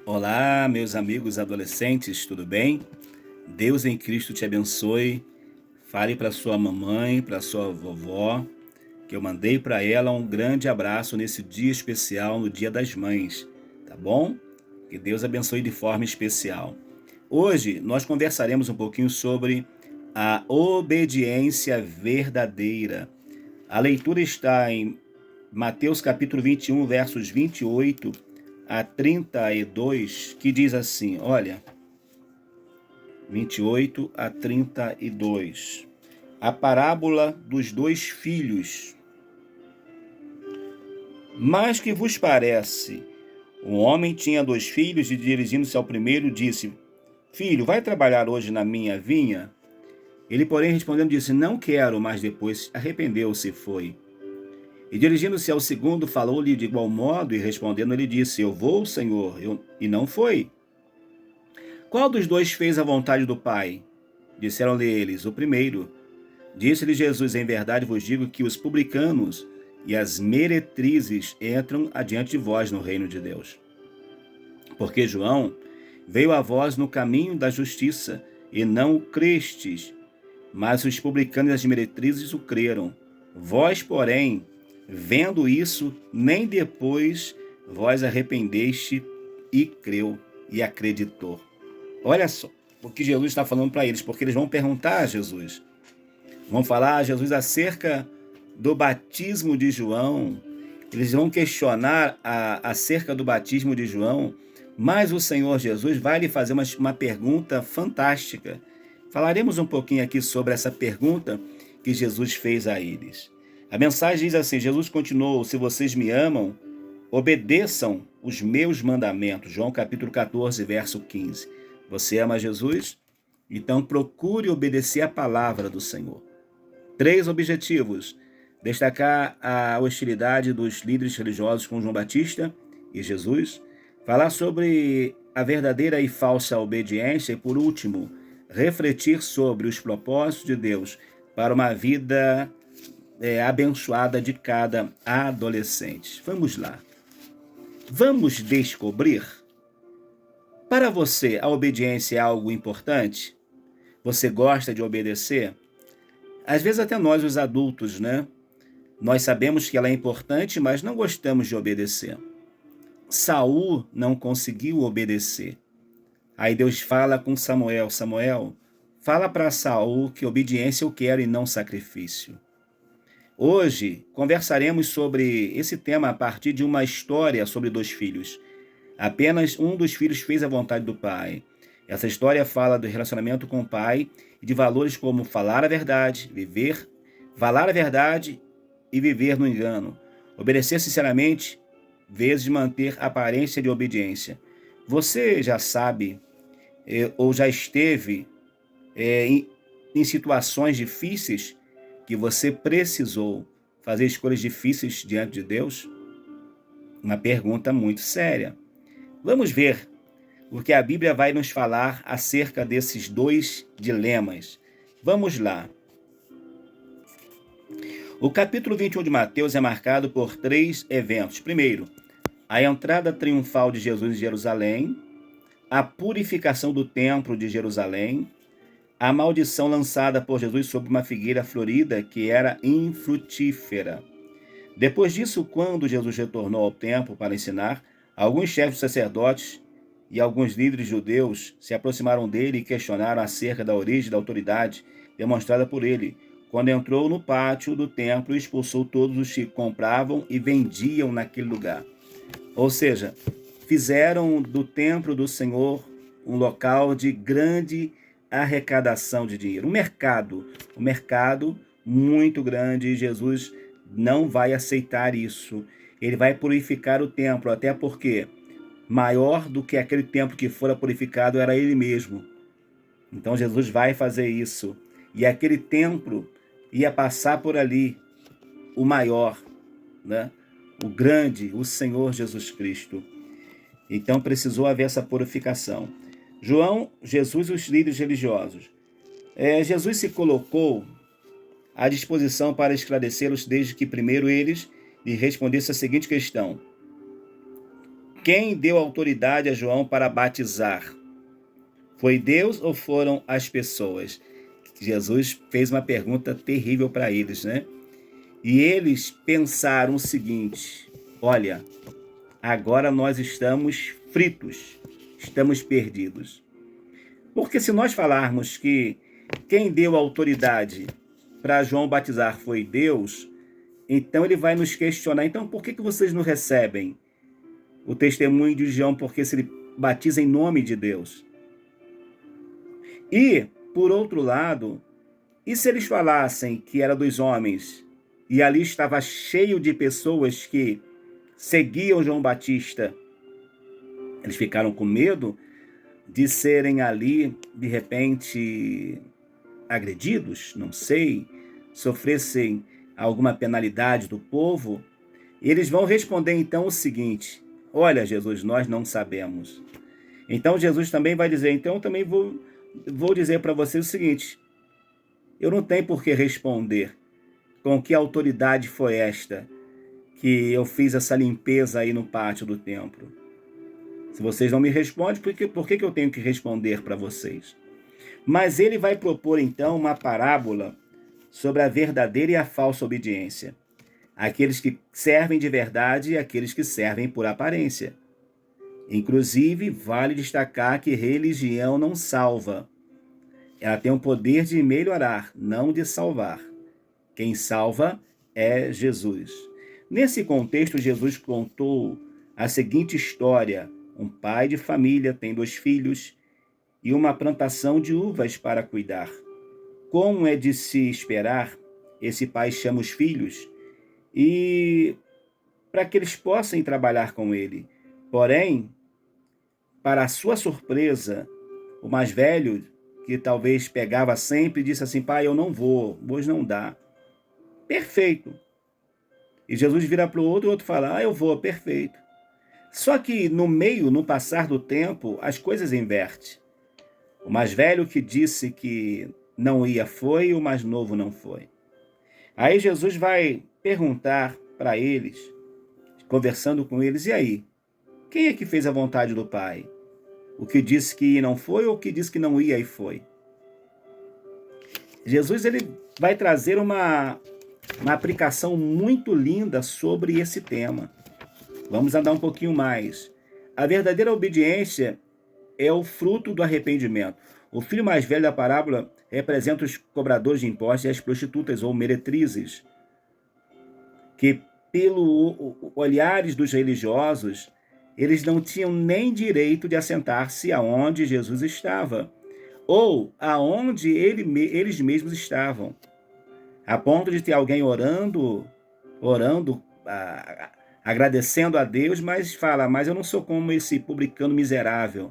Olá, meus amigos adolescentes, tudo bem? Deus em Cristo te abençoe. Fale para sua mamãe, para sua vovó, que eu mandei para ela um grande abraço nesse dia especial, no Dia das Mães, tá bom? Que Deus abençoe de forma especial. Hoje nós conversaremos um pouquinho sobre a obediência verdadeira. A leitura está em Mateus capítulo 21, versos 28 a 32, que diz assim, olha, 28 a 32. A parábola dos dois filhos. Mas que vos parece? Um homem tinha dois filhos e, dirigindo-se ao primeiro, disse: Filho, vai trabalhar hoje na minha vinha? Ele, porém, respondendo, disse: Não quero, mas depois arrependeu-se e foi. E dirigindo-se ao segundo, falou-lhe de igual modo, e respondendo, ele disse: Eu vou, Senhor, e não foi. Qual dos dois fez a vontade do Pai? Disseram-lhe eles: O primeiro. Disse-lhe Jesus: Em verdade vos digo que os publicanos e as meretrizes entram adiante de vós no reino de Deus. Porque João veio a vós no caminho da justiça, e não o crestes, mas os publicanos e as meretrizes o creram. Vós, porém, vendo isso, nem depois vós arrependeste e creu e acreditou. Olha só o que Jesus está falando para eles, porque eles vão perguntar a Jesus. Vão falar a Jesus acerca do batismo de João. Eles vão questionar acerca do batismo de João, mas o Senhor Jesus vai lhe fazer uma pergunta fantástica. Falaremos um pouquinho aqui sobre essa pergunta que Jesus fez a eles. A mensagem diz assim, Jesus continuou: se vocês me amam, obedeçam os meus mandamentos. João capítulo 14, verso 15. Você ama Jesus? Então procure obedecer a palavra do Senhor. 3 objetivos: destacar a hostilidade dos líderes religiosos com João Batista e Jesus, falar sobre a verdadeira e falsa obediência e, por último, refletir sobre os propósitos de Deus para uma vida abençoada de cada adolescente. Vamos lá. Vamos descobrir. Para você, a obediência é algo importante? Você gosta de obedecer? Às vezes até nós, os adultos, né? Nós sabemos que ela é importante, mas não gostamos de obedecer. Saul não conseguiu obedecer. Aí Deus fala com Samuel: Samuel, fala para Saul que obediência eu quero e não sacrifício. Hoje conversaremos sobre esse tema a partir de uma história sobre dois filhos. Apenas um dos filhos fez a vontade do pai. Essa história fala do relacionamento com o pai e de valores como falar a verdade, falar a verdade e viver no engano. Obedecer sinceramente, vezes manter aparência de obediência. Você já sabe ou já esteve em situações difíceis que você precisou fazer escolhas difíceis diante de Deus? Uma pergunta muito séria. Vamos ver o que a Bíblia vai nos falar acerca desses dois dilemas. Vamos lá. O capítulo 21 de Mateus é marcado por 3 eventos. Primeiro, a entrada triunfal de Jesus em Jerusalém, a purificação do templo de Jerusalém, a maldição lançada por Jesus sobre uma figueira florida que era infrutífera. Depois disso, quando Jesus retornou ao templo para ensinar, alguns chefes sacerdotes e alguns líderes judeus se aproximaram dele e questionaram acerca da origem da autoridade demonstrada por ele, quando entrou no pátio do templo e expulsou todos os que compravam e vendiam naquele lugar. Ou seja, fizeram do templo do Senhor um local de grande arrecadação de dinheiro, um mercado muito grande, e Jesus não vai aceitar isso. Ele vai purificar o templo, até porque maior do que aquele templo que fora purificado era ele mesmo. Então Jesus vai fazer isso. E aquele templo ia passar por ali, o maior, né? O grande, o Senhor Jesus Cristo. Então precisou haver essa purificação. Jesus e os líderes religiosos. Jesus se colocou à disposição para esclarecê-los, desde que primeiro eles lhe respondessem a seguinte questão: Quem deu autoridade a João para batizar? Foi Deus ou foram as pessoas? Jesus fez uma pergunta terrível para eles, né? E eles pensaram o seguinte: olha, agora nós estamos fritos, estamos perdidos. Porque se nós falarmos que quem deu autoridade para João batizar foi Deus, então ele vai nos questionar, então por que vocês não recebem o testemunho de João, porque se ele batiza em nome de Deus? E, por outro lado, e se eles falassem que era dos homens, e ali estava cheio de pessoas que seguiam João Batista? Eles ficaram com medo de serem ali, de repente, agredidos, não sei, sofressem alguma penalidade do povo. Eles vão responder então o seguinte: olha, Jesus, nós não sabemos. Então Jesus também vai dizer, então eu também vou dizer para vocês o seguinte: eu não tenho por que responder com que autoridade foi esta que eu fiz essa limpeza aí no pátio do templo. Se vocês não me respondem, por que eu tenho que responder para vocês? Mas ele vai propor então uma parábola sobre a verdadeira e a falsa obediência. Aqueles que servem de verdade e aqueles que servem por aparência. Inclusive, vale destacar que religião não salva. Ela tem o poder de melhorar, não de salvar. Quem salva é Jesus. Nesse contexto, Jesus contou a seguinte história: um pai de família tem 2 filhos e uma plantação de uvas para cuidar. Como é de se esperar, esse pai chama os filhos e para que eles possam ir trabalhar com ele. Porém, para a sua surpresa, o mais velho, que talvez pegava sempre, disse assim: pai, eu não vou, hoje não dá. Perfeito. E Jesus vira para o outro fala: eu vou, perfeito. Só que no passar do tempo, as coisas invertem. O mais velho que disse que não ia foi, e o mais novo não foi. Aí Jesus vai perguntar para eles, conversando com eles: e aí? Quem é que fez a vontade do Pai? O que disse que não foi ou o que disse que não ia e foi? Jesus ele vai trazer uma aplicação muito linda sobre esse tema. Vamos andar um pouquinho mais. A verdadeira obediência é o fruto do arrependimento. O filho mais velho da parábola representa os cobradores de impostos e as prostitutas ou meretrizes, que, pelo olhares dos religiosos, eles não tinham nem direito de assentar-se aonde Jesus estava, ou aonde eles mesmos estavam, a ponto de ter alguém orando, agradecendo a Deus, mas fala: mas eu não sou como esse publicano miserável.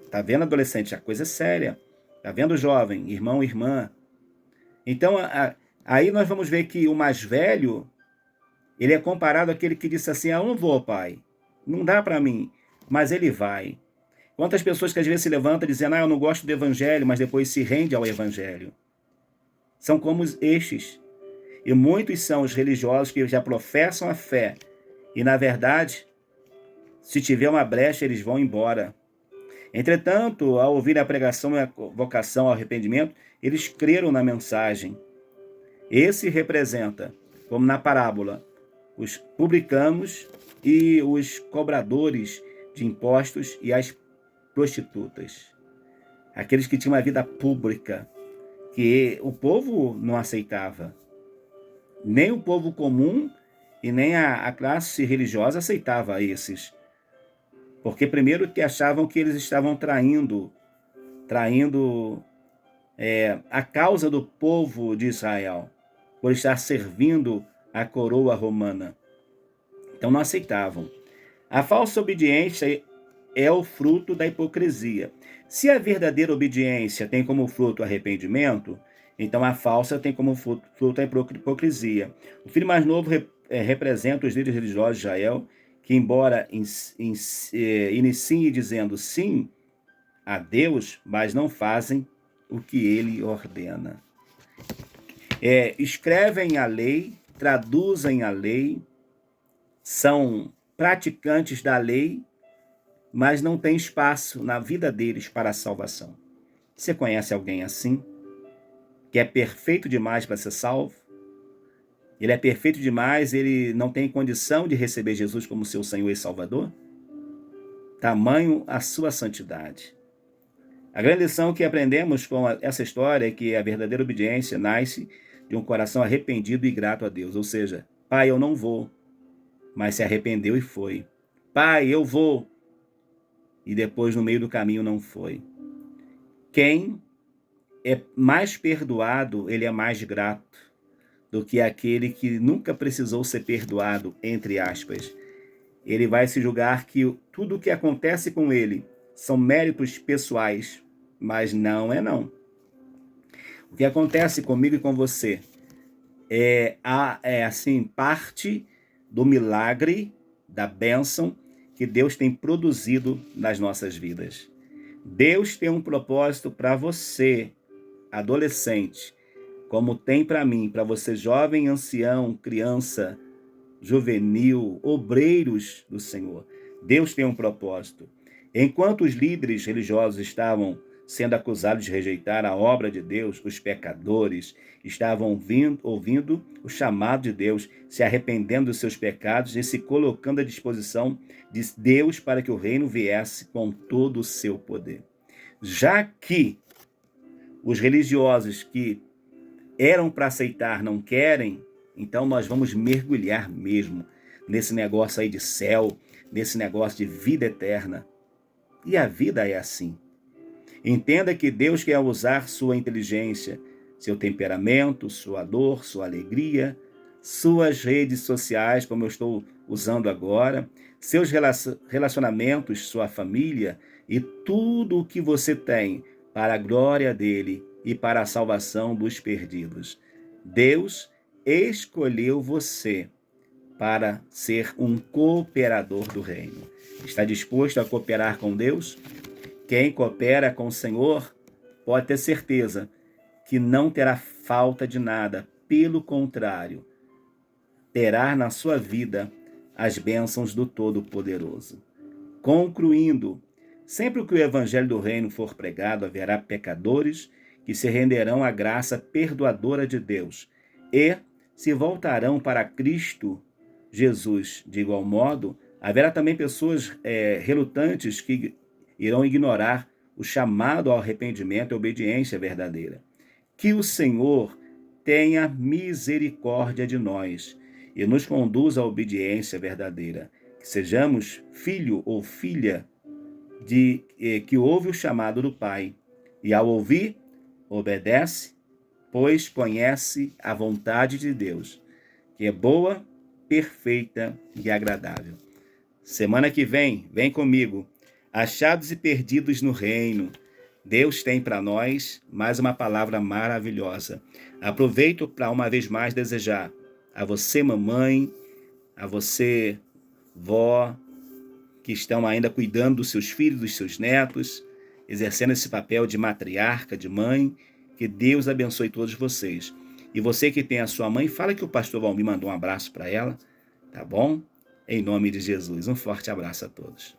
Tá vendo, adolescente? A coisa é séria. Tá vendo, jovem, irmão, irmã? Então, aí nós vamos ver que o mais velho, ele é comparado àquele que disse assim: eu não vou, pai, não dá para mim, mas ele vai. Quantas pessoas que às vezes se levantam dizendo: eu não gosto do evangelho, mas depois se rende ao evangelho. São como estes. E muitos são os religiosos que já professam a fé e, na verdade, se tiver uma brecha, eles vão embora. Entretanto, ao ouvir a pregação e a vocação ao arrependimento, eles creram na mensagem. Esse representa, como na parábola, os publicanos e os cobradores de impostos e as prostitutas. Aqueles que tinham uma vida pública, que o povo não aceitava. Nem o povo comum e nem a classe religiosa aceitava esses. Porque primeiro que achavam que eles estavam traindo a causa do povo de Israel, por estar servindo a coroa romana. Então não aceitavam. A falsa obediência é o fruto da hipocrisia. Se a verdadeira obediência tem como fruto o arrependimento, então a falsa tem como fruto a hipocrisia. O filho mais novo representa os líderes religiosos de Israel, que embora iniciem dizendo sim a Deus, mas não fazem o que ele ordena. Escrevem a lei, traduzem a lei, são praticantes da lei, mas não tem espaço na vida deles para a salvação. Você conhece alguém assim? Que é perfeito demais para ser salvo? Ele é perfeito demais, ele não tem condição de receber Jesus como seu Senhor e Salvador? Tamanho a sua santidade. A grande lição que aprendemos com essa história é que a verdadeira obediência nasce de um coração arrependido e grato a Deus. Ou seja, pai, eu não vou, mas se arrependeu e foi. Pai, eu vou, e depois no meio do caminho não foi. Quem é mais perdoado, ele é mais grato do que aquele que nunca precisou ser perdoado, entre aspas. Ele vai se julgar que tudo o que acontece com ele são méritos pessoais, mas não é não. O que acontece comigo e com você é assim, parte do milagre, da bênção que Deus tem produzido nas nossas vidas. Deus tem um propósito para você, adolescente, como tem para mim, para você jovem, ancião, criança, juvenil, obreiros do Senhor. Deus tem um propósito. Enquanto os líderes religiosos estavam sendo acusados de rejeitar a obra de Deus, os pecadores estavam ouvindo o chamado de Deus, se arrependendo dos seus pecados e se colocando à disposição de Deus para que o reino viesse com todo o seu poder. Já que os religiosos que eram para aceitar não querem, então nós vamos mergulhar mesmo nesse negócio aí de céu, nesse negócio de vida eterna. E a vida é assim. Entenda que Deus quer usar sua inteligência, seu temperamento, sua dor, sua alegria, suas redes sociais, como eu estou usando agora, seus relacionamentos, sua família e tudo o que você tem para a glória dele e para a salvação dos perdidos. Deus escolheu você para ser um cooperador do reino. Está disposto a cooperar com Deus? Quem coopera com o Senhor pode ter certeza que não terá falta de nada. Pelo contrário, terá na sua vida as bênçãos do Todo-Poderoso. Concluindo, sempre que o evangelho do reino for pregado, haverá pecadores que se renderão à graça perdoadora de Deus e se voltarão para Cristo Jesus. De igual modo, haverá também pessoas relutantes que irão ignorar o chamado ao arrependimento e obediência verdadeira. Que o Senhor tenha misericórdia de nós e nos conduza à obediência verdadeira. Que sejamos filho ou filha que ouve o chamado do Pai e, ao ouvir, obedece, pois conhece a vontade de Deus, que é boa, perfeita e agradável. Semana que vem comigo. Achados e perdidos no reino. Deus tem para nós mais uma palavra maravilhosa. Aproveito para uma vez mais desejar a você, mamãe, a você, vó, que estão ainda cuidando dos seus filhos, dos seus netos, exercendo esse papel de matriarca, de mãe, que Deus abençoe todos vocês. E você que tem a sua mãe, fala que o pastor Valmir mandou um abraço para ela, tá bom? Em nome de Jesus, um forte abraço a todos.